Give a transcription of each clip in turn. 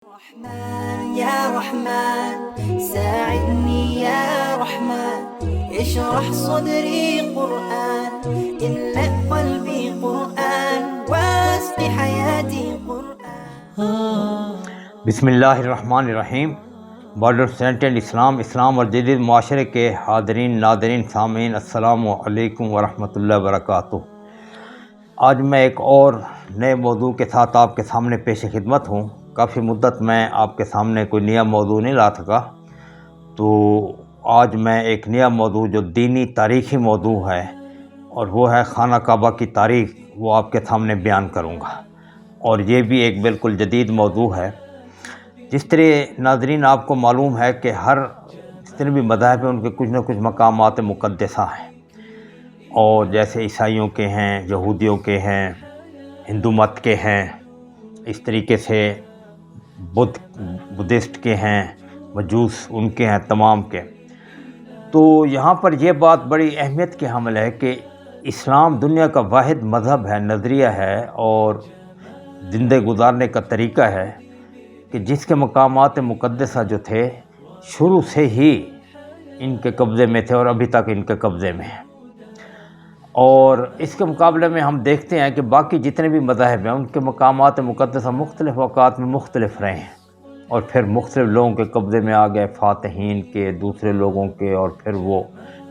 رحمن يا رحمن ساعدني يا رحمن اشرح صدري قرآن املأ قلبي قرآن واسق حياتي قرآن. بسم اللہ الرحمن الرحیم. بارڈر سینٹرل اسلام اور جدید معاشرے کے حاضرین ناظرین سامعین السلام علیکم ورحمۃ اللہ وبرکاتہ. آج میں ایک اور نئے موضوع کے ساتھ آپ کے سامنے پیش خدمت ہوں. کافی مدت میں آپ کے سامنے کوئی نیا موضوع نہیں لا سکا، تو آج میں ایک نیا موضوع جو دینی تاریخی موضوع ہے اور وہ ہے خانہ کعبہ کی تاریخ، وہ آپ کے سامنے بیان کروں گا. اور یہ بھی ایک بالکل جدید موضوع ہے. جس طرح ناظرین آپ کو معلوم ہے کہ ہر جتنے بھی مذاہب ہیں ان کے کچھ نہ کچھ مقامات مقدسہ ہیں، اور جیسے عیسائیوں کے ہیں، یہودیوں کے ہیں، ہندو مت کے ہیں، اس طریقے سے بدھسٹ کے ہیں، مجوس ان کے ہیں، تمام کے. تو یہاں پر یہ بات بڑی اہمیت کی حامل ہے کہ اسلام دنیا کا واحد مذہب ہے، نظریہ ہے اور زندگی گزارنے کا طریقہ ہے کہ جس کے مقامات مقدسہ جو تھے شروع سے ہی ان کے قبضے میں تھے اور ابھی تک ان کے قبضے میں ہیں. اور اس کے مقابلے میں ہم دیکھتے ہیں کہ باقی جتنے بھی مذاہب ہیں ان کے مقامات مقدسہ مختلف اوقات میں مختلف رہے ہیں اور پھر مختلف لوگوں کے قبضے میں آ گئے، فاتحین کے، دوسرے لوگوں کے، اور پھر وہ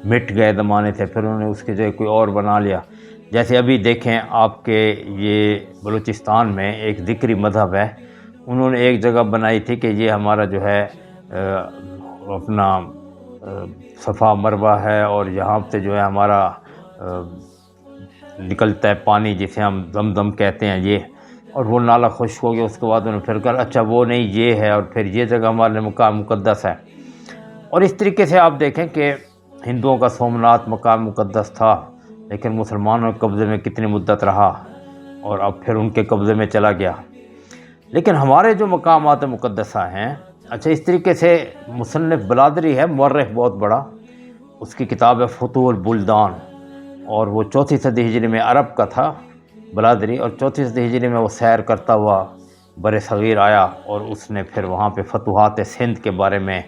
مٹ گئے زمانے سے، پھر انہوں نے اس کی جگہ کوئی اور بنا لیا. جیسے ابھی دیکھیں آپ کے یہ بلوچستان میں ایک ذکری مذہب ہے، انہوں نے ایک جگہ بنائی تھی کہ یہ ہمارا جو ہے اپنا صفا مروہ ہے اور یہاں سے جو ہے ہمارا نکلتا ہے پانی جسے ہم زمزم کہتے ہیں یہ، اور وہ نالا خشک ہو گیا. اس کے بعد انہوں نے پھر کہا اچھا وہ نہیں یہ ہے، اور پھر یہ جگہ ہمارے مقام مقدس ہے. اور اس طریقے سے آپ دیکھیں کہ ہندوؤں کا سومناتھ مقام مقدس تھا، لیکن مسلمانوں کے قبضے میں کتنی مدت رہا اور اب پھر ان کے قبضے میں چلا گیا. لیکن ہمارے جو مقامات مقدسہ ہیں، اچھا اس طریقے سے مصنف بلادری ہے، مورخ بہت بڑا، اس کی کتاب ہے فتوح البلدان، اور وہ 4 صدی ہجری میں عرب کا تھا بلادری، اور 4 صدی ہجری میں وہ سیر کرتا ہوا بر صغیر آیا اور اس نے پھر وہاں پہ فتوحات سندھ کے بارے میں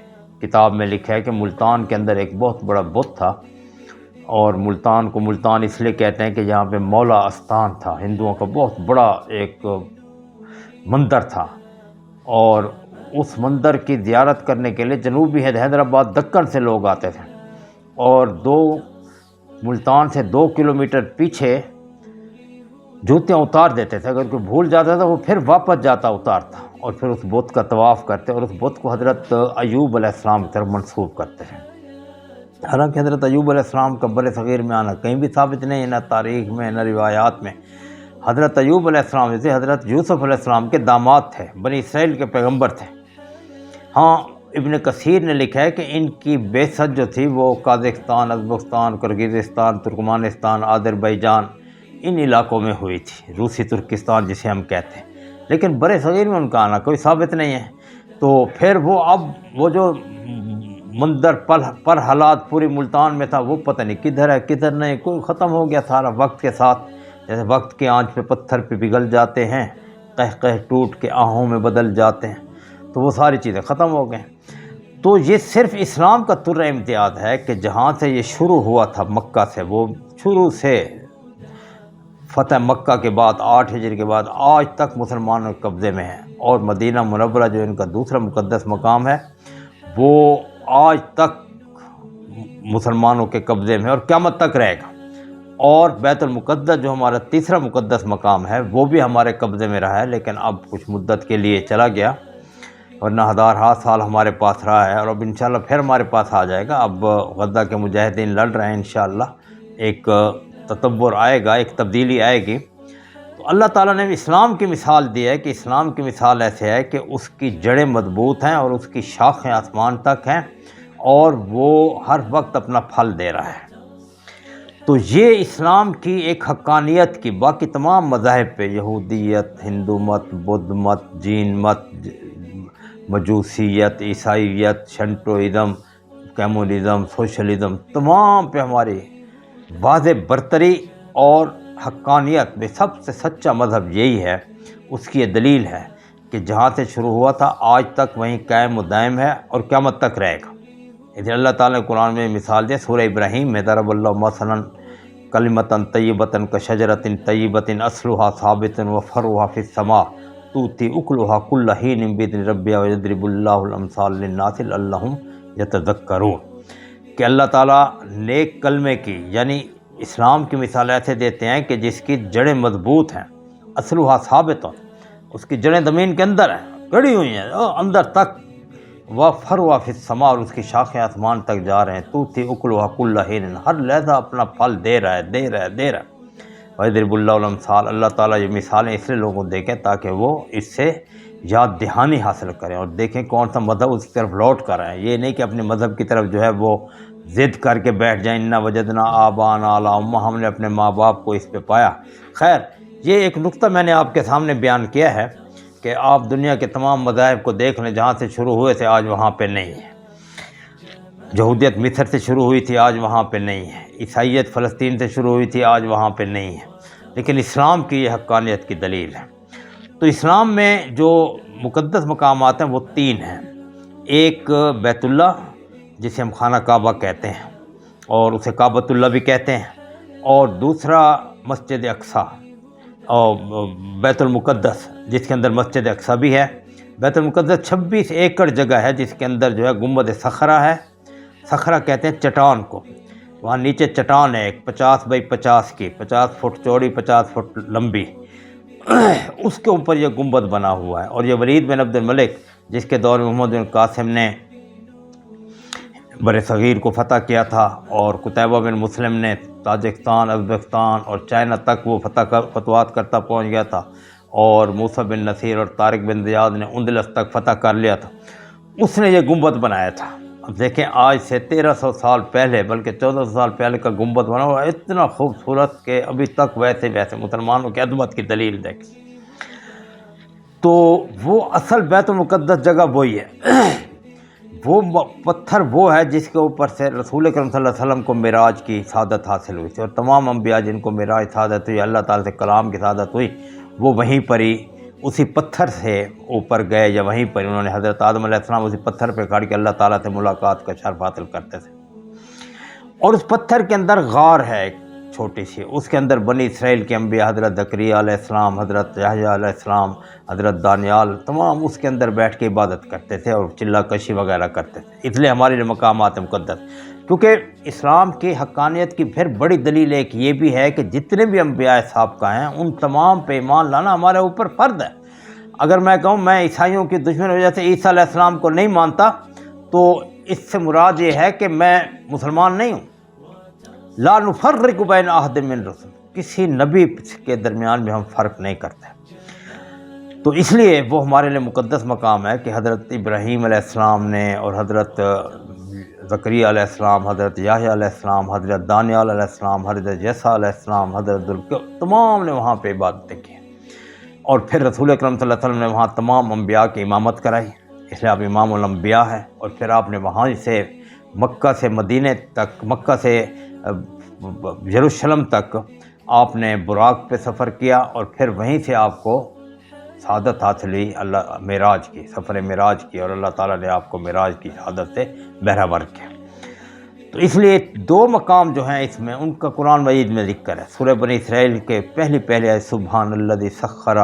کتاب میں لکھا ہے کہ ملتان کے اندر ایک بہت بڑا بت تھا، اور ملتان کو ملتان اس لیے کہتے ہیں کہ یہاں پہ مولا استان تھا، ہندوؤں کا بہت بڑا ایک مندر تھا. اور اس مندر کی زیارت کرنے کے لیے جنوبی حیدرآباد دکن سے لوگ آتے تھے، اور ملتان سے 2 کلومیٹر پیچھے جوتیاں اتار دیتے تھے. اگر کوئی بھول جاتا تھا وہ پھر واپس جاتا اتارتا اور پھر اس بت کا طواف کرتے، اور اس بت کو حضرت ایوب علیہ السلام کی طرف منسوب کرتے ہیں. حالانکہ حضرت ایوب علیہ السلام کا بر صغیر میں آنا کہیں بھی ثابت نہیں ہے، نہ تاریخ میں نہ روایات میں. حضرت ایوب علیہ السلام جیسے حضرت یوسف علیہ السلام کے داماد تھے، بنی اسرائیل کے پیغمبر تھے. ہاں ابن کثیر نے لکھا ہے کہ ان کی بعثت جو تھی وہ قازقستان، ازبکستان، کرغیزستان، ترکمانستان، آذربائیجان ان علاقوں میں ہوئی تھی، روسی ترکستان جسے ہم کہتے ہیں. لیکن بر صغیر میں ان کا آنا کوئی ثابت نہیں ہے. تو پھر وہ جو مندر پر حالات پوری ملتان میں تھا وہ پتہ نہیں کدھر ہے کدھر نہیں، کوئی ختم ہو گیا سارا وقت کے ساتھ. جیسے وقت کی آنچ پہ پتھر پہ پگھل جاتے ہیں، قہ ٹوٹ کے آہوں میں بدل جاتے ہیں، تو وہ ساری چیزیں ختم ہو گئیں. تو یہ صرف اسلام کا طر امتیاز ہے کہ جہاں سے یہ شروع ہوا تھا مکہ سے، وہ شروع سے فتح مکہ کے بعد 8 ہجری کے بعد آج تک مسلمانوں کے قبضے میں ہے. اور مدینہ منورہ جو ان کا دوسرا مقدس مقام ہے وہ آج تک مسلمانوں کے قبضے میں اور قیامت تک رہے گا. اور بیت المقدس جو ہمارا تیسرا مقدس مقام ہے وہ بھی ہمارے قبضے میں رہا ہے، لیکن اب کچھ مدت کے لیے چلا گیا، ورنہ ہزارہا سال ہمارے پاس رہا ہے، اور اب انشاءاللہ پھر ہمارے پاس آ جائے گا. اب غزہ کے مجاہدین لڑ رہے ہیں، انشاءاللہ ایک تطور آئے گا، ایک تبدیلی آئے گی. تو اللہ تعالیٰ نے اسلام کی مثال دی ہے کہ اسلام کی مثال ایسے ہے کہ اس کی جڑیں مضبوط ہیں اور اس کی شاخیں آسمان تک ہیں، اور وہ ہر وقت اپنا پھل دے رہا ہے. تو یہ اسلام کی ایک حقانیت کی باقی تمام مذاہب پہ، یہودیت، ہندو مت، بدھ مت، جین مت، مجوسیت، عیسائیت، شنٹوازم، کمیونزم، سوشلزم، تمام پہ ہماری واضح برتری اور حقانیت میں سب سے سچا مذہب یہی ہے. اس کی یہ دلیل ہے کہ جہاں سے شروع ہوا تھا آج تک وہیں قائم و دائم ہے اور قیامت تک رہے گا۔ اس لیے اللہ تعالیٰ نے قرآن میں مثال دی سورہ ابراہیم میں، ضرب اللہ مثلا کلمۃ طیبۃ کشجرۃ طیبۃ اصلھا ثابت وفرعھا فی السماء تؤتی اکلھا کل حین بإذن ربھا ویضرب اللہ الامثال للناس لعلھم یتذکرون، کہ اللہ تعالیٰ نیک کلمے کی یعنی اسلام کی مثال ایسے دیتے ہیں کہ جس کی جڑیں مضبوط ہیں، اصلھا ثابت، اس کی جڑیں زمین کے اندر ہیں، گڑی ہوئی ہیں اندر تک، وفرعھا فی السماء، اور اس کی شاخیں آسمان تک جا رہے ہیں، تؤتی اکلھا کل حین، ہر لحظہ اپنا پھل دے رہا ہے۔ وَيَضْرِبُ اللَّهُ الْأَمْثَالَ، اللہ تعالیٰ یہ مثالیں اس لیے لوگوں کو دیکھیں تاکہ وہ اس سے یاد دہانی حاصل کریں اور دیکھیں کون سا مذہب اس کی طرف لوٹ کر آئے۔ یہ نہیں کہ اپنے مذہب کی طرف جو ہے وہ ضد کر کے بیٹھ جائیں، اِنَّا وَجَدْنَا آبَاءَنَا عَلَىٰ أُمَّةٍ، ہم نے اپنے ماں باپ کو اس پہ پایا۔ خیر، یہ ایک نقطہ میں نے آپ کے سامنے بیان کیا ہے کہ آپ دنیا کے تمام مذاہب کو دیکھ لیں، جہاں سے شروع ہوئے تھے آج وہاں پہ نہیں ہے۔ یہودیت مصر سے شروع ہوئی تھی، آج وہاں پہ نہیں ہے۔ عیسائیت فلسطین سے شروع ہوئی تھی، آج وہاں پہ نہیں ہے۔ لیکن اسلام کی یہ حقانیت کی دلیل ہے۔ تو اسلام میں جو مقدس مقامات ہیں وہ 3 ہیں۔ ایک بیت اللہ جسے ہم خانہ کعبہ کہتے ہیں اور اسے کعبۃ اللہ بھی کہتے ہیں، اور دوسرا مسجد اقصیٰ اور بیت المقدس جس کے اندر مسجد اقصیٰ بھی ہے۔ بیت المقدس 26 ایکڑ جگہ ہے جس کے اندر جو ہے گنبد صخرہ ہے۔ صخرہ کہتے ہیں چٹان کو، وہاں نیچے چٹان ہے ایک 50 بائی 50 کی، 50 فٹ چوڑی 50 فٹ لمبی، اس کے اوپر یہ گنبد بنا ہوا ہے۔ اور یہ ولید بن عبد الملک جس کے دور میں محمد بن قاسم نے بر صغیر کو فتح کیا تھا اور قتیبہ بن مسلم نے تاجکستان، ازبکستان اور چائنا تک وہ فتوحات کرتا پہنچ گیا تھا، اور موسیٰ بن نصیر اور طارق بن زیاد نے اندلس تک فتح کر لیا تھا، اس نے یہ گنبد بنایا تھا۔ اب دیکھیں آج سے 1300 سال پہلے بلکہ 1400 سال پہلے کا گنبد بنا ہوا ہے، اتنا خوبصورت کہ ابھی تک ویسے مسلمانوں کی عظمت کی دلیل دیکھیں۔ تو وہ اصل بیت المقدس جگہ وہی ہے، وہ پتھر وہ ہے جس کے اوپر سے رسول اکرم صلی اللہ علیہ وسلم کو معراج کی سعادت حاصل ہوئی تھی، اور تمام انبیاء جن کو معراج سعادت ہوئی، اللہ تعالیٰ سے کلام کی سعادت ہوئی، وہ وہیں پر ہی اسی پتھر سے اوپر گئے، یا وہیں پر انہوں نے حضرت آدم علیہ السلام اسی پتھر پہ کھڑ کے اللہ تعالیٰ سے ملاقات کا شرف حاصل کرتے تھے۔ اور اس پتھر کے اندر غار ہے ایک چھوٹی سی، اس کے اندر بنی اسرائیل کے انبیاء حضرت زکریا علیہ السلام، حضرت یحییٰ علیہ السلام، حضرت دانیال، تمام اس کے اندر بیٹھ کے عبادت کرتے تھے اور چلہ کشی وغیرہ کرتے تھے۔ اس لیے ہمارے لیے مقامات مقدس، کیونکہ اسلام کی حقانیت کی پھر بڑی دلیل ایک یہ بھی ہے کہ جتنے بھی انبیاء سابقہ ہیں ان تمام پہ ایمان لانا ہمارے اوپر فرض ہے۔ اگر میں کہوں میں عیسائیوں کی دشمن وجہ سے عیسیٰ علیہ السلام کو نہیں مانتا تو اس سے مراد یہ ہے کہ میں مسلمان نہیں ہوں۔ لا نفرق بین احد من رسل، کسی نبی کے درمیان میں ہم فرق نہیں کرتے۔ تو اس لیے وہ ہمارے لیے مقدس مقام ہے کہ حضرت ابراہیم علیہ السلام نے اور حضرت زکریا علیہ السلام، حضرت یحییٰ علیہ السلام، حضرت دانیال علیہ السلام، حضرت یسع علیہ السلام، حضرت تمام نے وہاں پہ عبادتیں کی، اور پھر رسول اکرم صلی اللہ علیہ وسلم نے وہاں تمام انبیاء کی امامت کرائی، اس لیے آپ امام الانبیاء ہیں۔ اور پھر آپ نے وہاں سے مکہ سے مدینے تک، مکہ سے یروشلم تک آپ نے براق پہ سفر کیا، اور پھر وہیں سے آپ کو سعادت حاصل ہوئی اللہ معراج کی، سفر معراج کی، اور اللہ تعالیٰ نے آپ کو معراج کی سعادت سے بہرہ کیا۔ تو اس لیے 2 مقام جو ہیں اس میں ان کا قرآن مجید میں ذکر ہے۔ سورہ بنی اسرائیل کے پہلی آیت سبحان الذی سخر،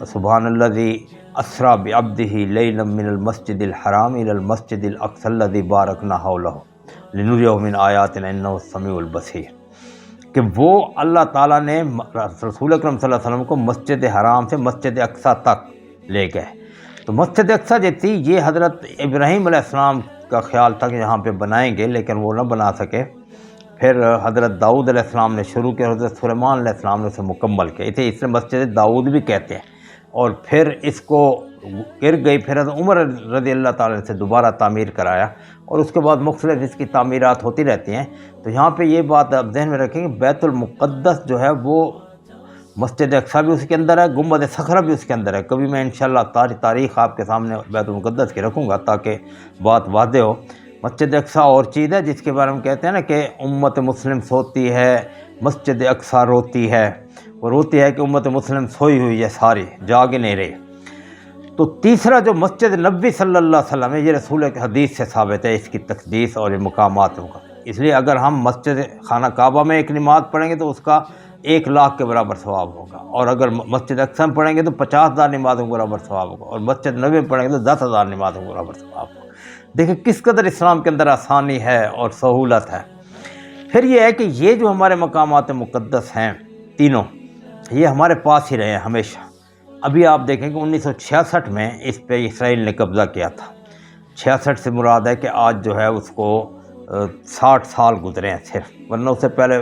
سبحان الذی اسریٰ بعبدہ لیلا من المسجد الحرام الی المسجد الاقصی الذی بارکنا حولہ لنریہ من آیاتنا انہ السمیع البصیر، کہ وہ اللہ تعالیٰ نے رسول اکرم صلی اللہ علیہ وسلم کو مسجد حرام سے مسجد اقصیٰ تک لے گئے۔ تو مسجد اقصیٰ جو تھی یہ حضرت ابراہیم علیہ السلام کا خیال تھا کہ یہاں پہ بنائیں گے، لیکن وہ نہ بنا سکے۔ پھر حضرت داؤد علیہ السلام نے شروع کیا، حضرت سلیمان علیہ السلام نے اسے مکمل کیا، اس نے مسجد داؤد بھی کہتے ہیں۔ اور پھر اس کو گر گئی، پھر حضرت عمر رضی اللہ تعالیٰ سے دوبارہ تعمیر کرایا، اور اس کے بعد مختلف اس کی تعمیرات ہوتی رہتی ہیں۔ تو یہاں پہ یہ بات آپ ذہن میں رکھیں کہ بیت المقدس جو ہے وہ مسجد اقصیٰ بھی اس کے اندر ہے، گنبد صخرہ بھی اس کے اندر ہے۔ کبھی میں انشاءاللہ تاریخ آپ کے سامنے بیت المقدس کی رکھوں گا تاکہ بات واضح ہو۔ مسجد اقصیٰ اور چیز ہے جس کے بارے میں کہتے ہیں نا کہ امت مسلم سوتی ہے، مسجد اقصیٰ روتی ہے۔ وہ روتی ہے کہ امت مسلم سوئی ہوئی ہے، ساری جاگ نہیں رہی۔ تو تیسرا جو مسجد نبوی صلی اللہ علیہ وسلم ہے، یہ رسول کے حدیث سے ثابت ہے اس کی تقدیس اور یہ مقامات ہوگا، اس لیے اگر ہم مسجد خانہ کعبہ میں ایک نماز پڑھیں گے تو اس کا 1,00,000 کے برابر ثواب ہوگا، اور اگر مسجد اقصی میں پڑھیں گے تو 50,000 نمازوں کے برابر ثواب ہوگا، اور مسجد نبوی میں پڑھیں گے تو 10,000 نمازوں کے برابر ثواب ہوگا۔ دیکھیں کس قدر اسلام کے اندر آسانی ہے اور سہولت ہے۔ پھر یہ ہے کہ یہ جو ہمارے مقامات مقدس ہیں تینوں، یہ ہمارے پاس ہی رہے ہیں ہمیشہ۔ ابھی آپ دیکھیں کہ 1966 میں اس پہ اسرائیل نے قبضہ کیا تھا۔ 66 سے مراد ہے کہ آج جو ہے اس کو 60 سال گزرے ہیں صرف، ورنہ اس سے پہلے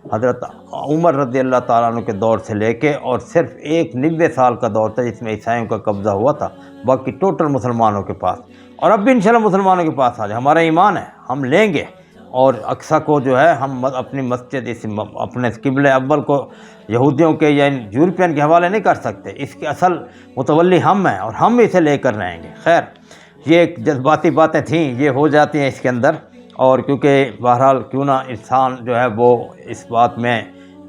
حضرت عمر رضی اللہ تعالیٰ عنہ کے دور سے لے کے اور صرف ایک 90 سال کا دور تھا جس میں عیسائیوں کا قبضہ ہوا تھا، باقی ٹوٹل مسلمانوں کے پاس، اور اب بھی انشاءاللہ مسلمانوں کے پاس آ جائے، ہمارا ایمان ہے ہم لیں گے، اور اقصیٰ کو جو ہے ہم اپنی مسجد اپنے قبلہ اول کو یہودیوں کے یا یورپین کے حوالے نہیں کر سکتے، اس کے اصل متولی ہم ہیں اور ہم اسے لے کر رہیں گے۔ خیر یہ ایک جذباتی باتیں تھیں، یہ ہو جاتی ہیں اس کے اندر، اور کیونکہ بہرحال کیوں نہ انسان جو ہے وہ اس بات میں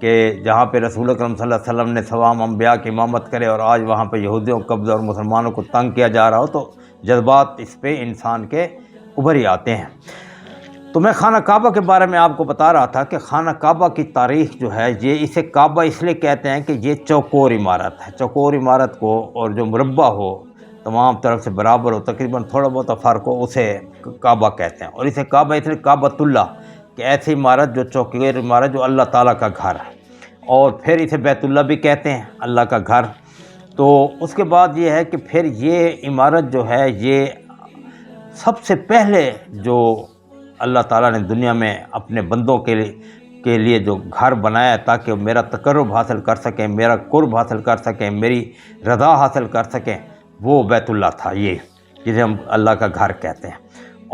کہ جہاں پہ رسول اکرم صلی اللہ علیہ وسلم نے تمام انبیاء کی امامت کرے اور آج وہاں پہ یہودیوں کو قبضہ اور مسلمانوں کو تنگ کیا جا رہا ہو، تو جذبات اس پہ انسان کے ابھر ہی آتے ہیں۔ تو میں خانہ کعبہ کے بارے میں آپ کو بتا رہا تھا کہ خانہ کعبہ کی تاریخ جو ہے، یہ اسے کعبہ اس لیے کہتے ہیں کہ یہ چوکور عمارت ہے۔ چوکور عمارت کو، اور جو مربع ہو تمام طرف سے برابر ہو، تقریباً تھوڑا بہت فرق ہو، اسے کعبہ کہتے ہیں، اور اسے کعبہ اس لیے کعبۃ اللہ کہ ایسی عمارت جو چوکور عمارت جو اللہ تعالیٰ کا گھر ہے، اور پھر اسے بیت اللہ بھی کہتے ہیں، اللہ کا گھر۔ تو اس کے بعد یہ ہے کہ پھر یہ عمارت جو ہے یہ سب سے پہلے جو اللہ تعالیٰ نے دنیا میں اپنے بندوں کے لیے جو گھر بنایا ہے تاکہ وہ میرا تقرب حاصل کر سکیں، میرا قرب حاصل کر سکیں، میری رضا حاصل کر سکیں، وہ بیت اللہ تھا، یہ جسے ہم اللہ کا گھر کہتے ہیں۔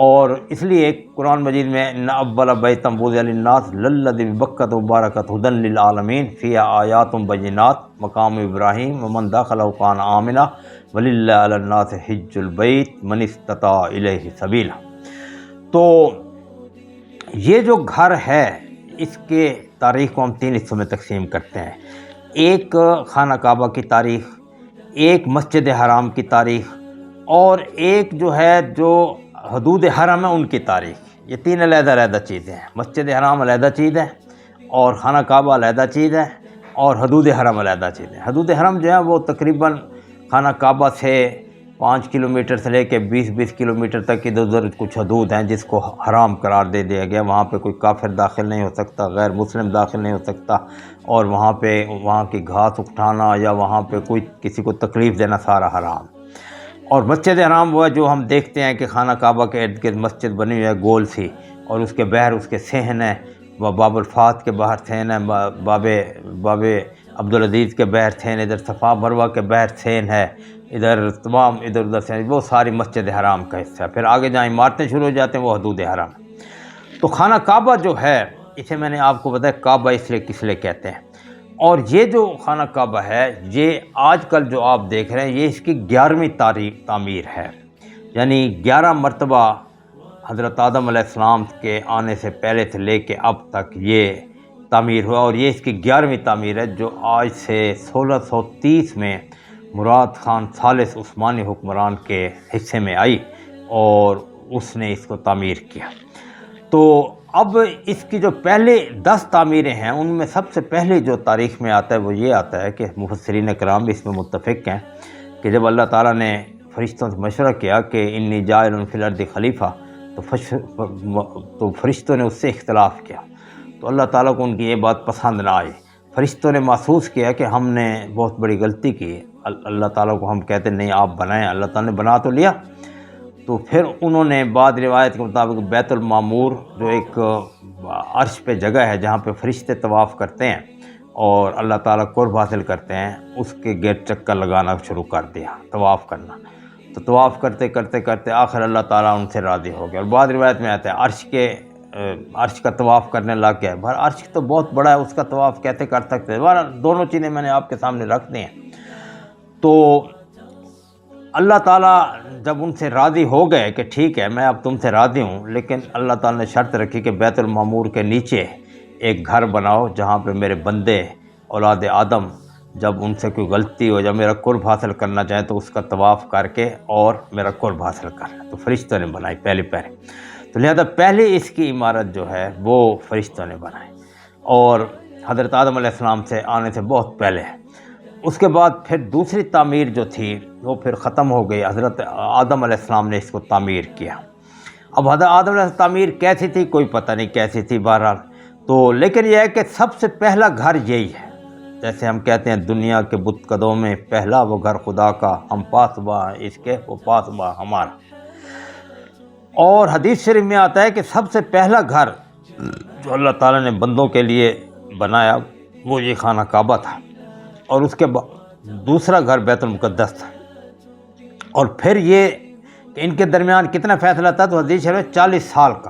اور اس لیے قرآن مجید میں ان اول بیت وضع للناس للذی ببکۃ مبارکۃ ھدی للعالمین فیہا آیات بینات مقام ابراہیم ومن دخلہ کان آمنا وللہ علی الناس حج البیت من استطاع الیہ سبیلا۔ تو یہ جو گھر ہے اس کے تاریخ کو ہم 3 حصوں میں تقسیم کرتے ہیں، ایک خانہ کعبہ کی تاریخ، ایک مسجد حرام کی تاریخ، اور ایک جو ہے جو حدود حرم ہے ان کی تاریخ۔ یہ 3 علیحدہ علیحدہ چیزیں ہیں، مسجد حرام علیحدہ چیز ہے، اور خانہ کعبہ علیحدہ چیز ہے، اور حدود حرم علیحدہ چیز ہے۔ حدود حرم جو ہے وہ تقریباً خانہ کعبہ سے 5 کلومیٹر سے لے کے 20 کلومیٹر تک ادھر ادھر کچھ حدود ہیں جس کو حرام قرار دے دیا گیا۔ وہاں پہ کوئی کافر داخل نہیں ہو سکتا، غیر مسلم داخل نہیں ہو سکتا، اور وہاں کی گھاس اٹھانا یا وہاں پہ کوئی کسی کو تکلیف دینا سارا حرام۔ اور مسجد حرام وہ ہے جو ہم دیکھتے ہیں کہ خانہ کعبہ کے ارد گرد مسجد بنی ہوئی ہے گول سی، اور اس کے بحر اس کے صحن ہے، باب الفات کے باہر صحن ہے، باب عبدالعزیز کے بحر صحن، ادھر صفا مروہ کے بحر صحن ہے، ادھر تمام ادھر ادھر سے وہ ساری مسجد حرام کا حصہ ہے۔ پھر آگے جہاں عمارتیں شروع ہو جاتے ہیں وہ حدود حرام۔ تو خانہ کعبہ جو ہے اسے میں نے آپ کو بتایا کعبہ اس لیے کس لیے کہتے ہیں، اور یہ جو خانہ کعبہ ہے یہ آج کل جو آپ دیکھ رہے ہیں یہ اس کی 11ویں تعمیر ہے، یعنی 11 مرتبہ حضرت آدم علیہ السلام کے آنے سے پہلے سے لے کے اب تک یہ تعمیر ہوا، اور یہ اس کی 11ویں تعمیر ہے جو آج سے 1630 میں مراد خان ثالث عثمانی حکمران کے حصے میں آئی اور اس نے اس کو تعمیر کیا۔ تو اب اس کی جو پہلے 10 تعمیریں ہیں ان میں سب سے پہلے جو تاریخ میں آتا ہے وہ یہ آتا ہے کہ مفسرین کرام بھی اس میں متفق ہیں کہ جب اللہ تعالیٰ نے فرشتوں سے مشورہ کیا کہ انی جاعل فی الارض خلیفہ، تو فرشتوں نے اس سے اختلاف کیا، تو اللہ تعالیٰ کو ان کی یہ بات پسند نہ آئی۔ فرشتوں نے محسوس کیا کہ ہم نے بہت بڑی غلطی کی، اللہ تعالیٰ کو ہم کہتے نہیں آپ بنائیں، اللہ تعالیٰ نے بنا تو لیا۔ تو پھر انہوں نے بعد روایت کے مطابق بیت المعمور جو ایک عرش پہ جگہ ہے جہاں پہ فرشتے طواف کرتے ہیں اور اللہ تعالیٰ قرب حاصل کرتے ہیں، اس کے گرد چکر لگانا شروع کر دیا، طواف کرنا۔ تو طواف کرتے کرتے کرتے آخر اللہ تعالیٰ ان سے راضی ہو گیا، اور بعد روایت میں آتا ہے عرش کا طواف کرنے لگ گیا۔ بھر عرش تو بہت بڑا ہے، اس کا طواف کیسے کر سکتے ہیں؟ دونوں چیزیں میں نے آپ کے سامنے رکھ دی ہیں۔ تو اللہ تعالیٰ جب ان سے راضی ہو گئے کہ ٹھیک ہے میں اب تم سے راضی ہوں، لیکن اللہ تعالیٰ نے شرط رکھی کہ بیت المعمور کے نیچے ایک گھر بناؤ جہاں پہ میرے بندے اولاد آدم جب ان سے کوئی غلطی ہو، جب میرا قرب حاصل کرنا چاہیں تو اس کا طواف کر کے اور میرا قرب حاصل کرنا، تو فرشتوں نے بنائی پہلے. تو لہذا پہلے اس کی عمارت جو ہے وہ فرشتوں نے بنائی، اور حضرت آدم علیہ السلام سے آنے سے بہت پہلے ہے. اس کے بعد پھر دوسری تعمیر جو تھی وہ پھر ختم ہو گئی، حضرت آدم علیہ السلام نے اس کو تعمیر کیا. اب حضرت آدم علیہ السلام تعمیر کیسی تھی کوئی پتہ نہیں کیسی تھی بہرحال. تو لیکن یہ ہے کہ سب سے پہلا گھر یہی ہے، جیسے ہم کہتے ہیں دنیا کے بت قدوں میں پہلا وہ گھر خدا کا، ہم پاسباں ہیں اس کے، وہ پاسباں ہمارا. اور حدیث شریف میں آتا ہے کہ سب سے پہلا گھر جو اللہ تعالیٰ نے بندوں کے لیے بنایا وہ یہ خانہ کعبہ تھا، اور اس کے بعد دوسرا گھر بیت المقدس تھا. اور پھر یہ کہ ان کے درمیان کتنا فاصلہ تھا، تو حدیث شریف 40 سال کا.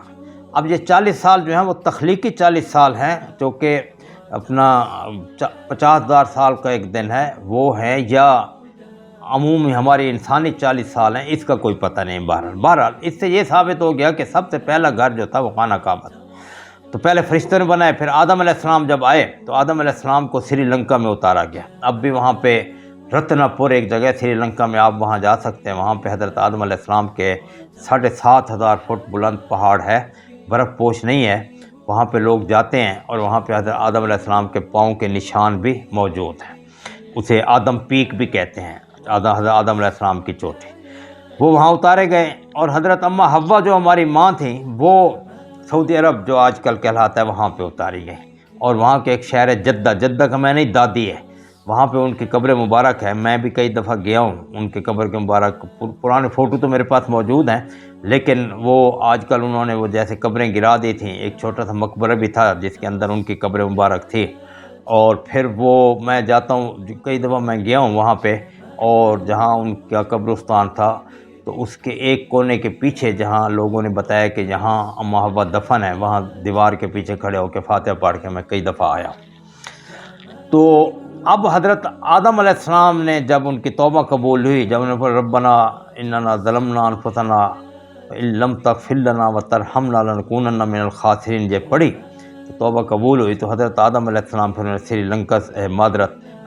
اب یہ 40 سال جو ہیں وہ تخلیقی 40 سال ہیں، جو کہ اپنا 50,000 سال کا ایک دن ہے وہ ہے، یا عمومی ہماری انسانی 40 سال ہیں، اس کا کوئی پتہ نہیں. بہرحال اس سے یہ ثابت ہو گیا کہ سب سے پہلا گھر جو تھا وہ خانہ کعبہ تھا. تو پہلے فرشتوں نے بنائے، پھر آدم علیہ السلام جب آئے تو آدم علیہ السلام کو سری لنکا میں اتارا گیا. اب بھی وہاں پہ رتنا پور ایک جگہ سری لنکا میں، آپ وہاں جا سکتے ہیں. وہاں پہ حضرت آدم علیہ السلام کے 7,500 فٹ بلند پہاڑ ہے، برف پوش نہیں ہے. وہاں پہ لوگ جاتے ہیں اور وہاں پہ حضرت آدم علیہ السلام کے پاؤں کے نشان بھی موجود ہیں. اسے آدم پیک بھی کہتے ہیں، حضرت آدم علیہ السلام کی چوٹی. وہ وہاں اتارے گئے، اور حضرت اماں حوا جو ہماری ماں تھیں وہ سعودی عرب جو آج کل کہلاتا ہے وہاں پہ اتاری گئی. اور وہاں کے ایک شہر ہے جدہ کا میں نہیں دادی ہے، وہاں پہ ان کی قبر مبارک ہے. میں بھی کئی دفعہ گیا ہوں ان کے قبر کے مبارک. پرانے فوٹو تو میرے پاس موجود ہیں، لیکن وہ آج کل انہوں نے وہ جیسے قبریں گرا دی تھیں. ایک چھوٹا سا مقبرہ بھی تھا جس کے اندر ان کی قبر مبارک تھی. اور پھر وہ میں جاتا ہوں، کئی دفعہ میں گیا ہوں وہاں پہ، اور جہاں ان کا قبرستان تھا تو اس کے ایک کونے کے پیچھے جہاں لوگوں نے بتایا کہ جہاں اماں حوا دفن ہے، وہاں دیوار کے پیچھے کھڑے ہو کے فاتحہ پڑھ کے میں کئی دفعہ آیا. تو اب حضرت آدم علیہ السلام نے جب ان کی توبہ قبول ہوئی، جب انہوں نے ربنا اننا ظلمنا انفسنا ان لم تغفر لنا وترحمنا لنکونن من الخاسرین یہ پڑھی تو توبہ قبول ہوئی. تو حضرت آدم علیہ السلام پھر انہیں سری لنکا سے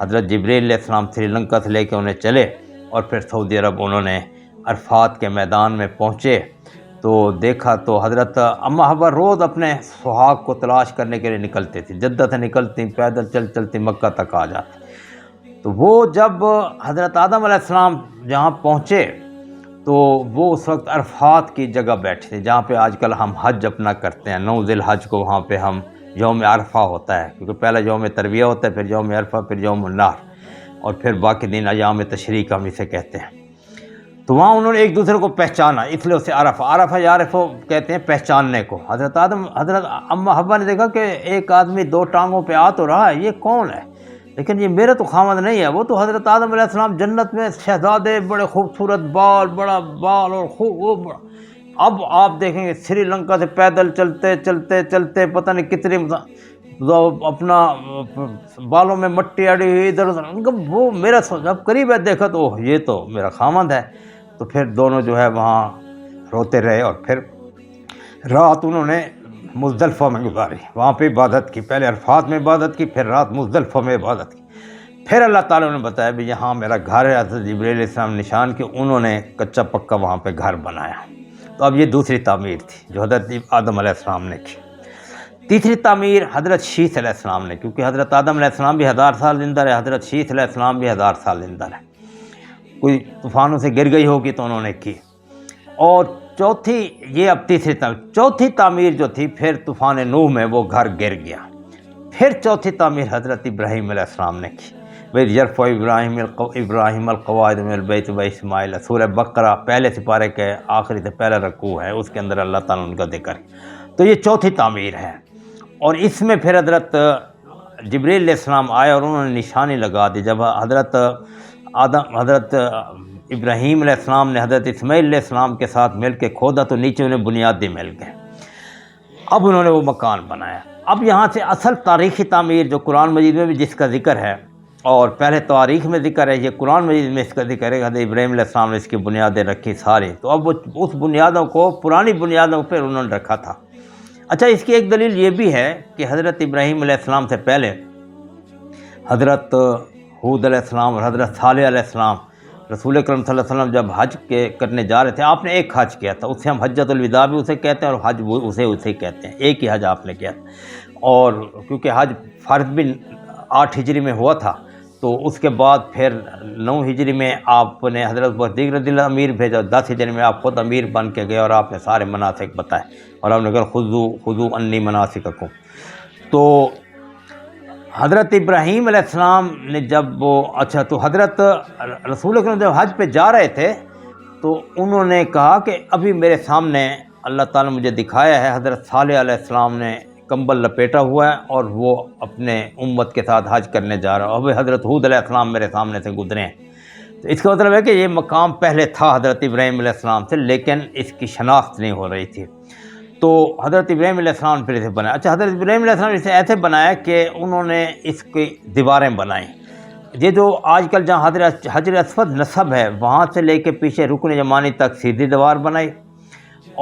حضرت جبریل علیہ السلام سری لنکا سے لے کے انہیں چلے، اور پھر سعودی عرب انہوں نے عرفات کے میدان میں پہنچے. تو دیکھا تو حضرت اماں حوا روز اپنے سہاگ کو تلاش کرنے کے لیے نکلتے تھے، جدہ سے نکلتی پیدل چلتی مکہ تک آ جاتی. تو وہ جب حضرت آدم علیہ السلام جہاں پہنچے تو وہ اس وقت عرفات کی جگہ بیٹھے تھے جہاں پہ آج کل ہم حج اپنا کرتے ہیں. 9 ذی الحج کو وہاں پہ ہم یوم عرفہ ہوتا ہے، کیونکہ پہلا یوم ترویہ ہوتا ہے، پھر یوم عرفہ، پھر یوم النحر، اور پھر باقی دن ایام تشریق ہم اسے کہتے ہیں. تو وہاں انہوں نے ایک دوسرے کو پہچانا، اس لیے اسے عرفہ یعرفہ کہتے ہیں پہچاننے کو. حضرت اماں حوا نے دیکھا کہ ایک آدمی 2 ٹانگوں پہ آ تو رہا ہے، یہ کون ہے؟ لیکن یہ میرا تو خامد نہیں ہے. وہ تو حضرت آدم علیہ السلام جنت میں شہزادے، بڑے خوبصورت بال، بڑا بال اور خوب وہ بڑا. اب آپ دیکھیں گے سری لنکا سے پیدل چلتے پتہ نہیں کتنی اپنا بالوں میں مٹی اڑی ہوئی ادھر ادھر. ان کا وہ میرا جب قریب ہے دیکھا تو یہ تو میرا خامد ہے. تو پھر دونوں جو ہے وہاں روتے رہے، اور پھر رات انہوں نے مزدلفہ میں گزاری، وہاں پہ عبادت کی. پہلے عرفات میں عبادت کی، پھر رات مزدلفہ میں عبادت کی. پھر اللہ تعالیٰ نے بتایا بھی یہاں میرا گھر ہے. حضرت جبریل علیہ السلام نشان کے انہوں نے کچا پکا وہاں پہ گھر بنایا. تو اب یہ دوسری تعمیر تھی جو حضرت آدم علیہ السلام نے کی. تیسری تعمیر حضرت شیث علیہ السلام نے، کیونکہ حضرت آدم علیہ السلام بھی 1000 سال زندہ رہے، حضرت شیث علیہ السلام بھی 1000 سال زندہ رہے. کوئی طوفانوں سے گر گئی ہوگی تو انہوں نے کی. اور چوتھی، یہ اب تیسری تعمیر، چوتھی تعمیر جو تھی پھر طوفان نوح میں وہ گھر گر گیا. پھر چوتھی تعمیر حضرت ابراہیم علیہ السلام نے کی. وَإِذْ يَرْفَعُ إِبْرَاهِيمُ الْقَوَاعِدَ مِنَ الْبَيْتِ وَإِسْمَاعِيلُ، سورہ بقرہ پہلے سپارے کے آخری سے پہلا رکوع ہے، اس کے اندر اللہ تعالیٰ نے ان کا ذکر. تو یہ چوتھی تعمیر ہے. اور اس میں پھر حضرت جبریل علیہ السلام آئے اور انہوں نے نشانی لگا دی. جب حضرت ابراہیم علیہ السلام نے حضرت اسماعیل علیہ السلام کے ساتھ مل کے کھودا تو نیچے انہیں بنیادیں مل گئے. اب انہوں نے وہ مکان بنایا. اب یہاں سے اصل تاریخی تعمیر جو قرآن مجید میں بھی جس کا ذکر ہے، اور پہلے تاریخ میں ذکر ہے، یہ قرآن مجید میں اس کا ذکر ہے. حضرت ابراہیم علیہ السلام نے اس کی بنیادیں رکھی ساری. تو اب وہ اس بنیادوں کو پرانی بنیادوں پر انہوں نے رکھا تھا. اچھا، اس کی ایک دلیل یہ بھی ہے کہ حضرت ابراہیم علیہ السلام سے پہلے حضرت حود علیہ السلام اور حضرت صالح علیہ السلام رسول اکرم صلی اللہ علیہ وسلم جب حج کرنے جا رہے تھے، آپ نے ایک حج کیا تھا، اسے ہم حجۃ الوداع بھی اسے کہتے ہیں اور حج اسے کہتے ہیں، ایک ہی حج آپ نے کیا تھا۔ اور کیونکہ حج فرض بھی 8 ہجری میں ہوا تھا، تو اس کے بعد پھر 9 ہجری میں آپ نے حضرت صدیق رضی اللہ امیر بھیجا، 10 ہجری میں آپ خود امیر بن کے گئے اور آپ نے سارے مناسک بتائے اور آپ نے کہا خذوا عنی مناسککم۔ تو حضرت ابراہیم علیہ السلام نے جب تو حضرت رسول اکرم جب حج پہ جا رہے تھے تو انہوں نے کہا کہ ابھی میرے سامنے اللہ تعالیٰ نے مجھے دکھایا ہے حضرت صالح علیہ السلام نے کمبل لپیٹا ہوا ہے اور وہ اپنے امت کے ساتھ حج کرنے جا رہا ہے، ابھی حضرت حود علیہ السلام میرے سامنے سے گزرے ہیں۔ تو اس کا مطلب ہے کہ یہ مقام پہلے تھا حضرت ابراہیم علیہ السلام سے، لیکن اس کی شناخت نہیں ہو رہی تھی۔ تو حضرت ابراہیم علیہ السلام نے پھر اسے بنایا۔ اچھا، حضرت ابراہیم علیہ السلام نے اسے ایسے بنایا کہ انہوں نے اس کی دیواریں بنائیں۔ یہ جو آج کل جہاں حجر اسود نصب ہے، وہاں سے لے کے پیچھے رکن یمانی تک سیدھی دیوار بنائی،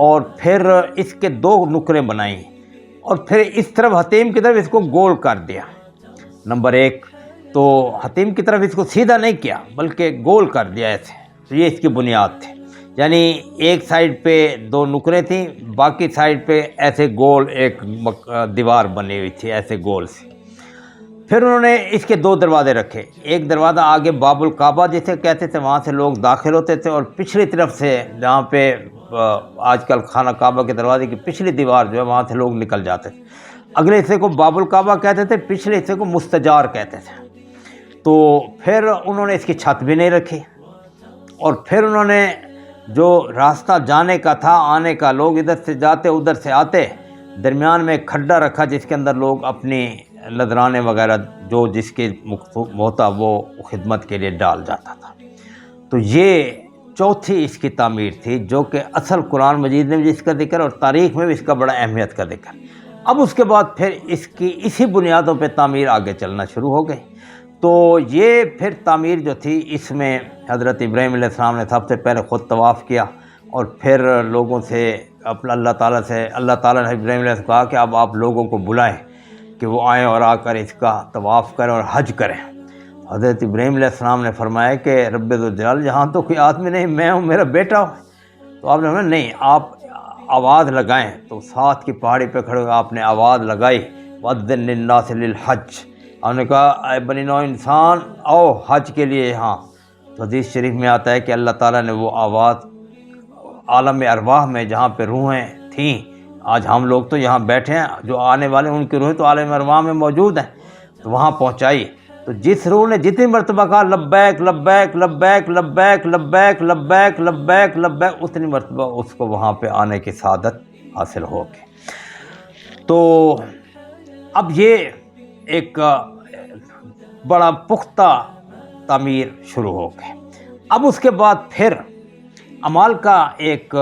اور پھر اس کے 2 نقریں بنائیں، اور پھر اس طرف حتیم کی طرف اس کو گول کر دیا۔ نمبر 1 تو حتیم کی طرف اس کو سیدھا نہیں کیا بلکہ گول کر دیا ایسے۔ تو یہ اس کی بنیاد تھی، یعنی ایک سائیڈ پہ 2 نقریں تھیں، باقی سائیڈ پہ ایسے گول ایک دیوار بنی ہوئی تھی ایسے گول سے۔ پھر انہوں نے اس کے 2 دروازے رکھے، ایک دروازہ آگے باب الکعبہ جسے کہتے تھے، وہاں سے لوگ داخل ہوتے تھے، اور پچھلی طرف سے جہاں پہ آج کل خانہ کعبہ کے دروازے کی پچھلی دیوار جو ہے وہاں سے لوگ نکل جاتے تھے۔ اگلے حصے کو باب الکعبہ کہتے تھے، پچھلے حصے کو مستجار کہتے تھے۔ تو پھر انہوں نے اس کی چھت بھی نہیں رکھی، اور پھر انہوں نے جو راستہ جانے کا تھا آنے کا، لوگ ادھر سے جاتے ادھر سے آتے، درمیان میں ایک کھڈا رکھا جس کے اندر لوگ اپنی نذرانے وغیرہ جو جس کے ہوتا وہ خدمت کے لیے ڈال جاتا تھا۔ تو یہ چوتھی اس کی تعمیر تھی، جو کہ اصل قرآن مجید میں بھی اس کا ذکر اور تاریخ میں بھی اس کا بڑا اہمیت کا ذکر۔ اب اس کے بعد پھر اس کی اسی بنیادوں پہ تعمیر آگے چلنا شروع ہو گئی۔ تو یہ پھر تعمیر جو تھی، اس میں حضرت ابراہیم علیہ السلام نے سب سے پہلے خود طواف کیا، اور پھر لوگوں سے اپنا اللہ تعالیٰ نے ابراہیم علیہ السلام کو کہا کہ اب آپ لوگوں کو بلائیں کہ وہ آئیں اور آ کر اس کا طواف کریں اور حج کریں۔ حضرت ابراہیم علیہ السلام نے فرمایا کہ رب ذوالجلال، یہاں تو کوئی آدمی نہیں، میں ہوں، میرا بیٹا ہوں۔ تو آپ نے فرمایا نہیں، آپ آواز لگائیں۔ تو ساتھ کی پہاڑی پہ کھڑے ہوئے آپ نے آواز لگائی، وَأَذِّن لِلنَّاسِ لِلْحَجِّ۔ آپ نے کہا اے بنی نوع انسان، آؤ حج کے لیے یہاں۔ تو حدیث شریف میں آتا ہے کہ اللہ تعالیٰ نے وہ آواز عالم ارواح میں جہاں پہ روحیں تھیں، آج ہم لوگ تو یہاں بیٹھے ہیں، جو آنے والے ان کی روحیں تو عالم ارواح میں موجود ہیں، تو وہاں پہنچائی۔ تو جس روح نے جتنی مرتبہ کہا لبیک لبیک لبیک لبیک لبیک لبیک لبیک لبیک، اتنی مرتبہ اس کو وہاں پہ آنے کی سعادت حاصل ہو گئی۔ تو اب یہ ایک بڑا پختہ تعمیر شروع ہو گئی۔ اب اس کے بعد پھر عمالقہ ایک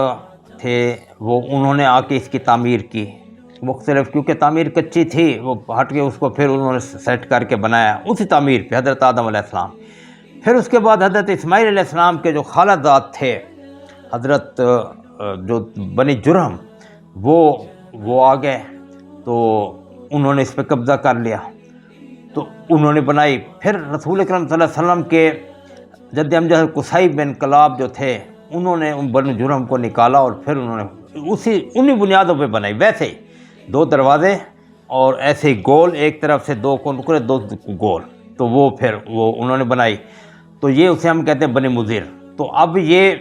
تھے، وہ انہوں نے آ کے اس کی تعمیر کی مختلف، کیونکہ تعمیر کچی تھی، وہ ہٹ کے اس کو پھر انہوں نے سیٹ کر کے بنایا اسی تعمیر پہ، حضرت آدم علیہ السلام۔ پھر اس کے بعد حضرت اسماعیل علیہ السلام کے جو خالہ تھے، حضرت جو بنی جرہم، وہ آ گئے، تو انہوں نے اس پہ قبضہ کر لیا، تو انہوں نے بنائی۔ پھر رسول اکرم صلی اللہ علیہ وسلم کے جد امجد قصی بن کلاب جو تھے، انہوں نے ان بنی جرہم کو نکالا، اور پھر انہوں نے انہی بنیادوں پہ بنائی، ویسے ہی 2 دروازے اور ایسے ہی گول، ایک طرف سے 2 کو نکلے 2 گول، تو وہ پھر وہ انہوں نے بنائی۔ تو یہ اسے ہم کہتے ہیں بنی مضر۔ تو اب یہ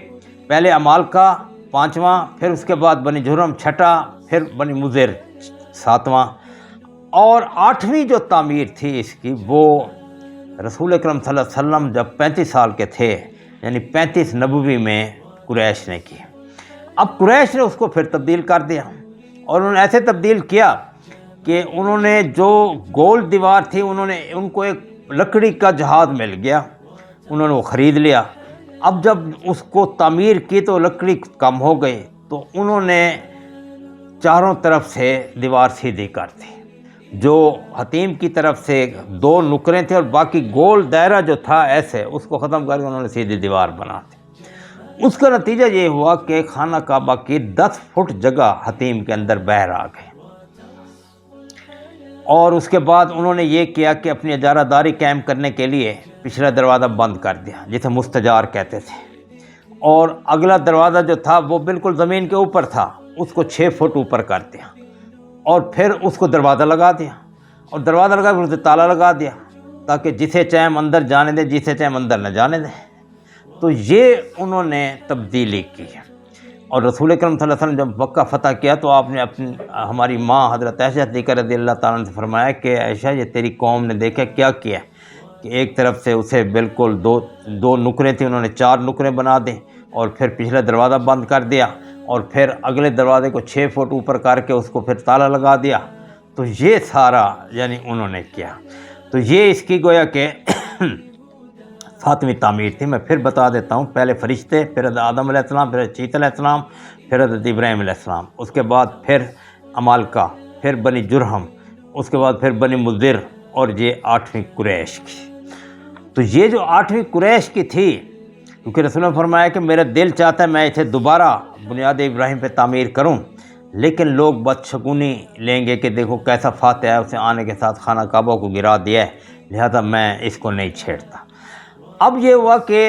پہلے عمالقہ 5واں، پھر اس کے بعد بنی جرہم 6واں، پھر بنی مضر 7واں، اور 8ویں جو تعمیر تھی اس کی، وہ رسول اکرم صلی اللہ علیہ وسلم جب 35 سال کے تھے، یعنی 35 نبوی میں قریش نے کی۔ اب قریش نے اس کو پھر تبدیل کر دیا، اور انہوں نے ایسے تبدیل کیا کہ انہوں نے جو گول دیوار تھی، ان کو ایک لکڑی کا جہاز مل گیا، انہوں نے وہ خرید لیا۔ اب جب اس کو تعمیر کی تو لکڑی کم ہو گئی، تو انہوں نے چاروں طرف سے دیوار سیدھی کر دی۔ جو حتیم کی طرف سے 2 نقریں تھے اور باقی گول دائرہ جو تھا ایسے، اس کو ختم کر کے انہوں نے سیدھی دیوار بنا دی۔ اس کا نتیجہ یہ ہوا کہ خانہ کعبہ کی 10 فٹ جگہ حتیم کے اندر باہر آ گئی، اور اس کے بعد انہوں نے یہ کیا کہ اپنی اجارہ داری قائم کرنے کے لیے پچھلا دروازہ بند کر دیا جسے مستجار کہتے تھے، اور اگلا دروازہ جو تھا وہ بالکل زمین کے اوپر تھا، اس کو 6 فٹ اوپر کر دیا، اور پھر اس کو دروازہ لگا دیا، اور دروازہ لگا پھر اسے تالا لگا دیا تاکہ جسے چاہے اندر جانے دیں، جسے چاہے اندر نہ جانے دیں۔ تو یہ انہوں نے تبدیلی کی ہے۔ اور رسول اکرم صلی اللہ علیہ وسلم جب مکہ فتح کیا تو آپ نے اپنی ہماری ماں حضرت عائشہ صدیقہ رضی اللہ تعالیٰ عنہ سے فرمایا کہ عائشہ یہ تیری قوم نے دیکھا کیا کیا کہ ایک طرف سے اسے بالکل دو نکریں تھیں، انہوں نے 4 نکریں بنا دیں، اور پھر پچھلا دروازہ بند کر دیا، اور پھر اگلے دروازے کو 6 فٹ اوپر کر کے اس کو پھر تالا لگا دیا۔ تو یہ سارا یعنی انہوں نے کیا۔ تو یہ اس کی گویا کہ 7ویں تعمیر تھی۔ میں پھر بتا دیتا ہوں، پہلے فرشتے، پھر حضرت آدم علیہ السلام، پھر شیط علیہ السلام، پھر حضرت ابراہیم علیہ السلام، اس کے بعد پھر عمالقہ، پھر بنی جرہم، اس کے بعد پھر بنی مضر، اور یہ 8ویں قریش کی۔ تو یہ جو 8ویں قریش کی تھی، کیونکہ رسول نے فرمایا کہ میرا دل چاہتا ہے میں اسے دوبارہ بنیاد ابراہیم پہ تعمیر کروں، لیکن لوگ بدشگونی لیں گے کہ دیکھو کیسا فاتح ہے، اسے آنے کے ساتھ خانہ کعبہ کو گرا دیا ہے، لہذا میں اس کو نہیں چھیڑتا۔ اب یہ ہوا کہ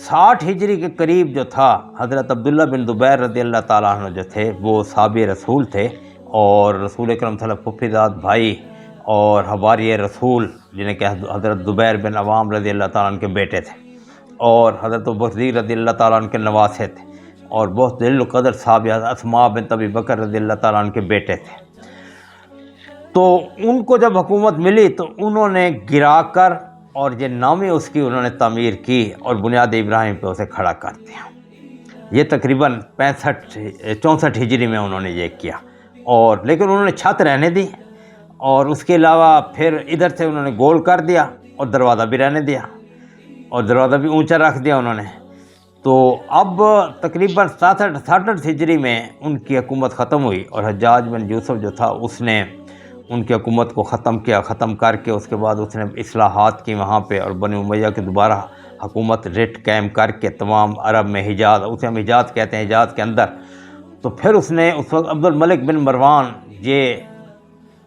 60 ہجری کے قریب جو تھا، حضرت عبداللہ بن زبیر رضی اللہ تعالیٰ عنہ جو تھے وہ صحابی رسول تھے، اور رسول اکرم صلی اللہ علیہ وسلم پھپھیزاد بھائی اور حواری رسول جنہیں کہ حضرت زبیر بن عوام رضی اللہ تعالیٰ عنہ کے بیٹے تھے، اور حضرت ابوبکر رضی اللہ تعالیٰ عنہ کے نواسے تھے، اور بہت جلیل القدر صحابی اسماء بنت ابی بکر رضی اللہ تعالیٰ عنہ کے بیٹے تھے۔ تو ان کو جب حکومت ملی تو انہوں نے گرا کر اور یہ نامی اس کی انہوں نے تعمیر کی اور بنیاد ابراہیم پہ اسے کھڑا کر دیا۔ یہ تقریباً 64 ہجری میں انہوں نے یہ کیا، اور لیکن انہوں نے چھت رہنے دی، اور اس کے علاوہ پھر ادھر سے انہوں نے گول کر دیا اور دروازہ بھی رہنے دیا، اور دروازہ بھی اونچا رکھ دیا انہوں نے۔ تو اب تقریباً 67 ہجری میں ان کی حکومت ختم ہوئی، اور حجاج بن یوسف جو تھا اس نے ان کی حکومت کو ختم کیا، ختم کر کے اس کے بعد اس نے اصلاحات کی وہاں پہ، اور بنی امیہ کی دوبارہ حکومت ریٹ قائم کر کے تمام عرب میں حجاز، اسے ہم حجاز کہتے ہیں، حجاز کے اندر۔ تو پھر اس نے اس وقت عبد الملک بن مروان یہ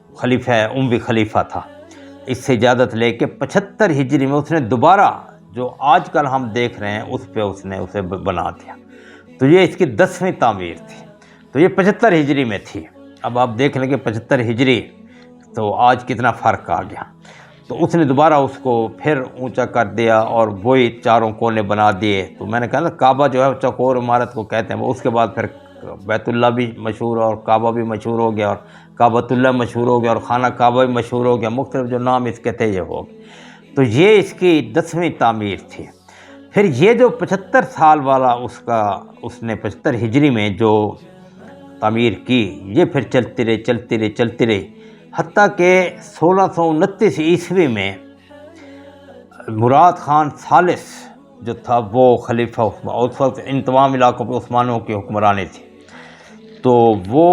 خلیفہ اموی خلیفہ تھا، اس سے اجازت لے کے 75 ہجری میں اس نے دوبارہ جو آج کل ہم دیکھ رہے ہیں اس پہ اس نے اسے بنا دیا۔ تو یہ اس کی 10ویں تعمیر تھی۔ تو یہ 75 ہجری میں تھی۔ اب آپ دیکھ لیں کہ 75 ہجری تو آج کتنا فرق آ گیا۔ تو اس نے دوبارہ اس کو پھر اونچا کر دیا اور وہی 4 کونے بنا دیے۔ تو میں نے کہا نا کعبہ جو ہے چوکور عمارت کو کہتے ہیں، وہ اس کے بعد پھر بیت اللہ بھی مشہور اور کعبہ بھی مشہور ہو گیا، اور کعبۃ اللہ مشہور ہو گیا، اور خانہ کعبہ بھی مشہور ہو گیا، مختلف جو نام اس کے تھے یہ ہو گئے۔ تو یہ اس کی 10ویں تعمیر تھی۔ پھر یہ جو 75 سال والا اس نے 75 ہجری میں جو تعمیر کی، یہ پھر چلتی رہی حتیٰ کہ 1629 عیسوی میں مراد خان ثالث جو تھا وہ خلیفہ، اس وقت ان تمام علاقوں پہ عثمانوں کی حکمرانی تھی۔ تو وہ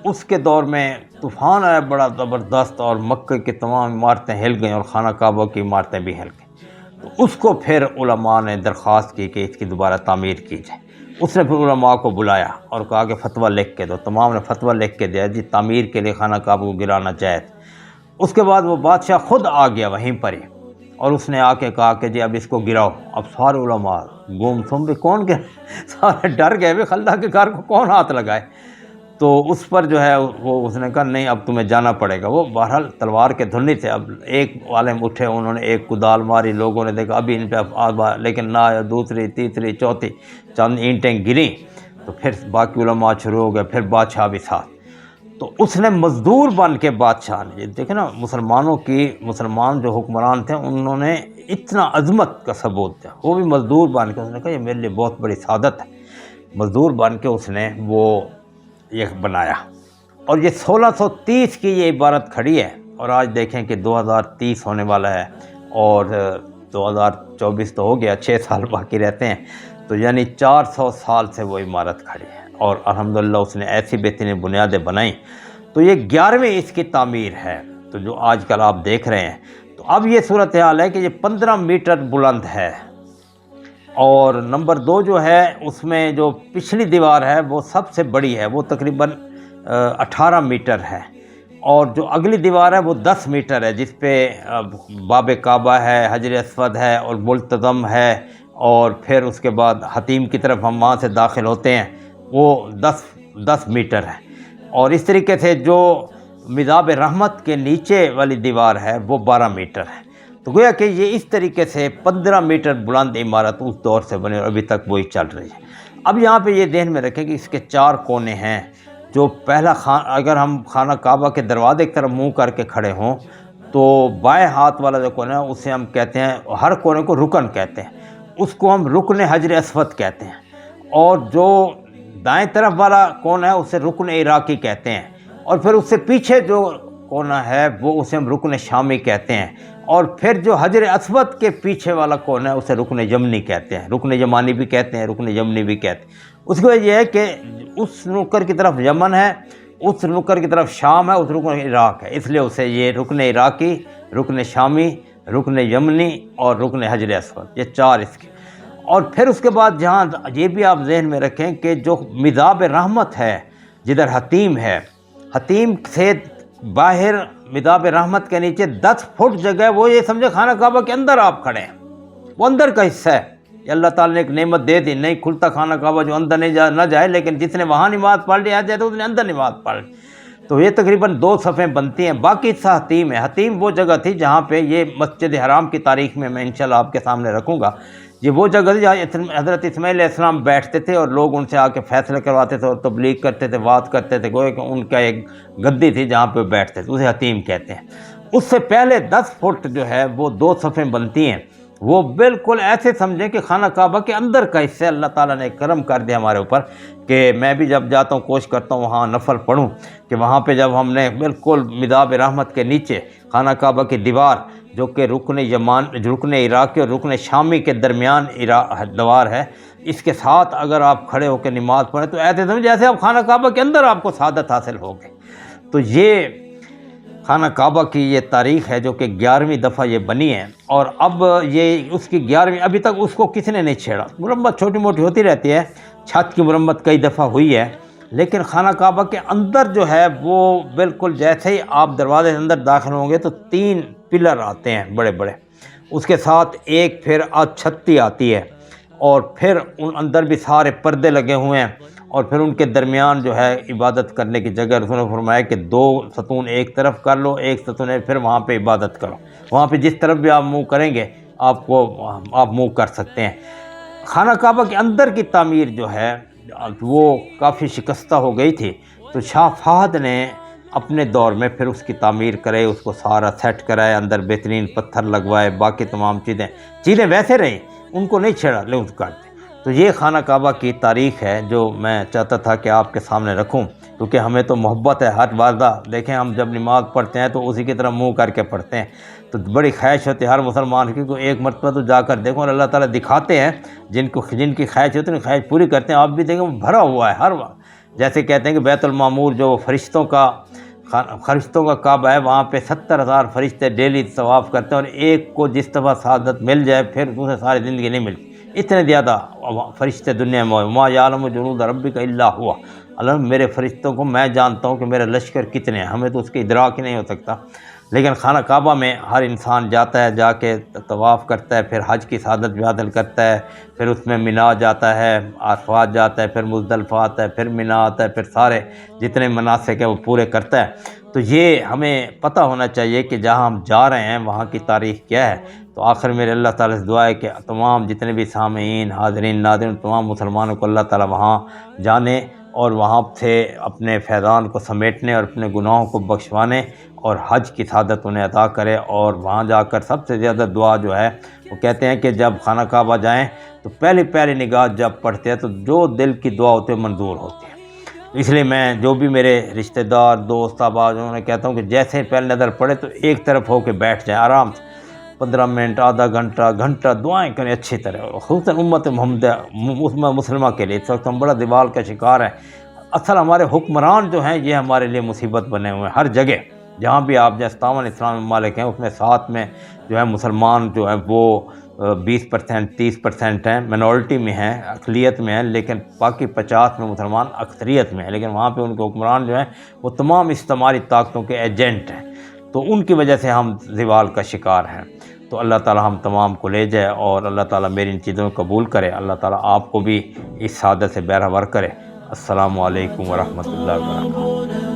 اس کے دور میں طوفان آیا بڑا زبردست، اور مکہ کی تمام عمارتیں ہل گئیں اور خانہ کعبہ کی عمارتیں بھی ہل گئیں۔ تو اس کو پھر علماء نے درخواست کی کہ اس کی دوبارہ تعمیر کی جائے۔ اس نے پھر علماء کو بلایا اور کہا کہ فتویٰ لکھ کے دو۔ تمام نے فتویٰ لکھ کے دیا جی تعمیر کے لیے خانہ کعبہ کو گرانا جائز۔ اس کے بعد وہ بادشاہ خود آ گیا وہیں پر ہی، اور اس نے آ کے کہا کہ جی اب اس کو گراؤ۔ اب سارے علماء گم سم بھی کون گرا، سارے ڈر گئے بھی اللہ کے گھر کو کون ہاتھ لگائے۔ تو اس پر جو ہے وہ اس نے کہا نہیں اب تمہیں جانا پڑے گا۔ وہ بہرحال تلوار کے دھنی تھے۔ اب ایک عالم اٹھے، انہوں نے ایک کدال ماری، لوگوں نے دیکھا ابھی ان پہ لیکن نہ آیا، دوسری تیسری چوتھی چند اینٹیں گریں، تو پھر باقی علماء شروع ہو گئے، پھر بادشاہ بھی ساتھ۔ تو اس نے مزدور بن کے بادشاہ نے، یہ دیکھیں نا مسلمان جو حکمران تھے انہوں نے اتنا عظمت کا ثبوت دیا، وہ بھی مزدور بن کے، اس نے کہا یہ میرے لیے بہت بڑی سعادت ہے۔ مزدور بن کے اس نے وہ یہ بنایا، اور یہ 1630 کی یہ عبارت کھڑی ہے، اور آج دیکھیں کہ 2030 ہونے والا ہے، اور 2024 تو ہو گیا، 6 سال باقی رہتے ہیں، تو یعنی 400 سال سے وہ عمارت کھڑی ہے، اور الحمدللہ اس نے ایسی بہترین بنیادیں بنائیں۔ تو یہ 11ویں اس کی تعمیر ہے، تو جو آج کل آپ دیکھ رہے ہیں۔ تو اب یہ صورتحال ہے کہ یہ 15 میٹر بلند ہے، اور نمبر 2 جو ہے اس میں جو پچھلی دیوار ہے وہ سب سے بڑی ہے، وہ تقریباً 18 میٹر ہے، اور جو اگلی دیوار ہے وہ 10 میٹر ہے، جس پہ باب کعبہ ہے، حجر اسود ہے اور ملتزم ہے، اور پھر اس کے بعد حتیم کی طرف ہم وہاں سے داخل ہوتے ہیں، وہ 10 میٹر ہے۔ اور اس طریقے سے جو مذاب رحمت کے نیچے والی دیوار ہے وہ 12 میٹر ہے۔ تو گویا کہ یہ اس طریقے سے 15 میٹر بلند عمارت اس دور سے بنی اور ابھی تک وہی چل رہی ہے۔ اب یہاں پہ یہ ذہن میں رکھیں کہ اس کے 4 کونے ہیں۔ جو پہلا اگر ہم خانہ کعبہ کے دروازے کی طرف منہ کر کے کھڑے ہوں تو بائیں ہاتھ والا جو کونا ہے اسے ہم کہتے ہیں، ہر کونے کو رکن کہتے ہیں، اس کو ہم رکن حجر اسود کہتے ہیں، اور جو دائیں طرف والا کونا ہے اسے رکن عراقی کہتے ہیں، اور پھر اس سے پیچھے جو کونا ہے وہ اسے ہم رکن شامی کہتے ہیں، اور پھر جو حجر اسود کے پیچھے والا کونا ہے اسے رکن یمنی کہتے ہیں، رکن یمانی بھی کہتے ہیں، رکن یمنی بھی کہتے ہیں۔ اس کی وجہ یہ ہے کہ اس نکر کی طرف یمن ہے، اس نکر کی طرف شام ہے، اس رکن عراق ہے، اس لیے اسے یہ رکن عراقی، رکن شامی، رکن یمنی اور رکن حجر اسود، یہ 4 اس کے۔ اور پھر اس کے بعد جہاں یہ بھی آپ ذہن میں رکھیں کہ جو مذاب رحمت ہے جدھر حتیم ہے، حتیم سے باہر مذاب رحمت کے نیچے 10 فٹ جگہ ہے، وہ یہ سمجھے خانہ کعبہ کے اندر آپ کھڑے ہیں، وہ اندر کا حصہ ہے۔ یہ اللہ تعالیٰ نے ایک نعمت دے دی، نہیں کھلتا خانہ کعبہ جو اندر نہ جائے، لیکن جس نے وہاں نماز پڑھ لی آ جائے تو اس نے اندر نماز پڑھ لی۔ تو یہ تقریباً 2 صفیں بنتی ہیں، باقی حصہ حتیم ہے۔ حتیم وہ جگہ تھی جہاں پہ یہ مسجد حرام کی تاریخ میں انشاءاللہ آپ کے سامنے رکھوں گا، یہ وہ جگہ تھی جہاں حضرت اسماعیل علیہ السلام بیٹھتے تھے اور لوگ ان سے آ کے فیصلے کرواتے تھے اور تبلیغ کرتے تھے، بات کرتے تھے، گویا کہ ان کا ایک گدی تھی جہاں پہ بیٹھتے تھے، اسے حتیم کہتے ہیں۔ اس سے پہلے 10 فٹ جو ہے وہ 2 صفیں بنتی ہیں، وہ بالکل ایسے سمجھیں کہ خانہ کعبہ کے اندر کا حصہ۔ اللہ تعالیٰ نے کرم کر دیا ہمارے اوپر کہ میں بھی جب جاتا ہوں کوشش کرتا ہوں وہاں نفل پڑھوں، کہ وہاں پہ جب ہم نے بالکل مذاب رحمت کے نیچے خانہ کعبہ کی دیوار جو کہ رکن عراقی اور رکن شامی کے درمیان دیوار ہے، اس کے ساتھ اگر آپ کھڑے ہو کے نماز پڑھیں تو ایسے سمجھ جیسے آپ خانہ کعبہ کے اندر آپ کو سعادت حاصل ہوگی۔ تو یہ خانہ کعبہ کی یہ تاریخ ہے جو کہ 11ویں دفعہ یہ بنی ہے، اور اب یہ اس کی 11ویں، ابھی تک اس کو کسی نے نہیں چھیڑا۔ مرمت چھوٹی موٹی ہوتی رہتی ہے، چھت کی مرمت کئی دفعہ ہوئی ہے، لیکن خانہ کعبہ کے اندر جو ہے وہ بالکل جیسے ہی آپ دروازے کے اندر داخل ہوں گے تو 3 پلر آتے ہیں بڑے بڑے، اس کے ساتھ ایک پھر چھتی آتی ہے، اور پھر ان اندر بھی سارے پردے لگے ہوئے ہیں، اور پھر ان کے درمیان جو ہے عبادت کرنے کی جگہ رسول نے فرمایا کہ 2 ستون ایک طرف کر لو، ایک ستون پھر وہاں پہ عبادت کرو، وہاں پہ جس طرف بھی آپ منہ کریں گے آپ منہ کر سکتے ہیں۔ خانہ کعبہ کے اندر کی تعمیر جو ہے وہ کافی شکستہ ہو گئی تھی، تو شاہ فہد نے اپنے دور میں پھر اس کی تعمیر کرے، اس کو سارا سیٹ کرائے، اندر بہترین پتھر لگوائے، باقی تمام چیزیں ویسے رہیں، ان کو نہیں چھیڑا، لوز کر دیں۔ تو یہ خانہ کعبہ کی تاریخ ہے جو میں چاہتا تھا کہ آپ کے سامنے رکھوں، کیونکہ ہمیں تو محبت ہے ہر واضح۔ دیکھیں ہم جب نماز پڑھتے ہیں تو اسی کی طرف منہ کر کے پڑھتے ہیں، تو بڑی خواہش ہوتی ہے ہر مسلمان کی کو ایک مرتبہ تو جا کر دیکھو، اور اللہ تعالیٰ دکھاتے ہیں جن کی خواہش ہوتی ہے خواہش پوری کرتے ہیں۔ آپ بھی دیکھیں وہ بھرا ہوا ہے ہر وقت، جیسے کہتے ہیں کہ بیت المعمور جو فرشتوں کا کعبہ ہے، وہاں پہ 70,000 فرشتے ڈیلی طواف کرتے ہیں، اور ایک کو جس دفعہ سعادت مل جائے پھر اسے ساری زندگی نہیں ملتی، اتنے زیادہ فرشتے دنیا میں ہوئے۔ ما یعلم جنود ربک الا هو، اللہ میرے فرشتوں کو میں جانتا ہوں کہ میرے لشکر کتنے ہیں، ہمیں تو اس کے ادراک ہی نہیں ہو سکتا۔ لیکن خانہ کعبہ میں ہر انسان جاتا ہے، جا کے طواف کرتا ہے، پھر حج کی سعادت بھی حاصل کرتا ہے، پھر اس میں مینا جاتا ہے، عرفات جاتا ہے، پھر مزدلفہ آتا ہے، پھر مینا آتا ہے، پھر سارے جتنے مناسک ہیں وہ پورے کرتا ہے۔ تو یہ ہمیں پتہ ہونا چاہیے کہ جہاں ہم جا رہے ہیں وہاں کی تاریخ کیا ہے۔ تو آخر میرے اللہ تعالیٰ سے دعا ہے کہ تمام جتنے بھی سامعین، حاضرین، ناظرین، تمام مسلمانوں کو اللہ تعالیٰ وہاں جانے اور وہاں سے اپنے فیضان کو سمیٹنے اور اپنے گناہوں کو بخشوانے اور حج کی سعادت انہیں عطا کرے۔ اور وہاں جا کر سب سے زیادہ دعا جو ہے وہ کہتے ہیں کہ جب خانہ کعبہ جائیں تو پہلی نگاہ جب پڑھتے ہیں تو جو دل کی دعا ہوتی ہے منظور ہوتی ہے۔ اس لیے میں جو بھی میرے رشتہ دار، دوست، احباب، انہیں کہتا ہوں کہ جیسے پہلی نظر پڑے تو ایک طرف ہو کے بیٹھ جائیں آرام سے، 15 منٹ، آدھا گھنٹہ دعائیں کریں اچھی طرح، خصوصاً امت محمدیہ مسلمہ کے لیے۔ اس وقت ہم بڑا دیوال کا شکار ہیں۔ اصل ہمارے حکمران جو ہیں یہ ہمارے لیے مصیبت بنے ہوئے ہیں ہر جگہ، جہاں بھی آپ جیسے 57 اسلامی ممالک ہیں اس میں ساتھ میں جو ہے مسلمان جو ہیں وہ 20% 30% ہیں، منورٹی میں ہیں، اقلیت میں ہیں، لیکن باقی 50 میں مسلمان اکثریت میں ہیں، لیکن وہاں پہ ان کے حکمران جو ہیں وہ تمام استعماری طاقتوں کے ایجنٹ ہیں، تو ان کی وجہ سے ہم زوال کا شکار ہیں۔ تو اللہ تعالی ہم تمام کو لے جائے، اور اللہ تعالی میری ان چیزوں کو قبول کرے، اللہ تعالی آپ کو بھی اس سعادت سے بہرہ ور کرے۔ السلام علیکم ورحمۃ اللہ وبرکاتہ۔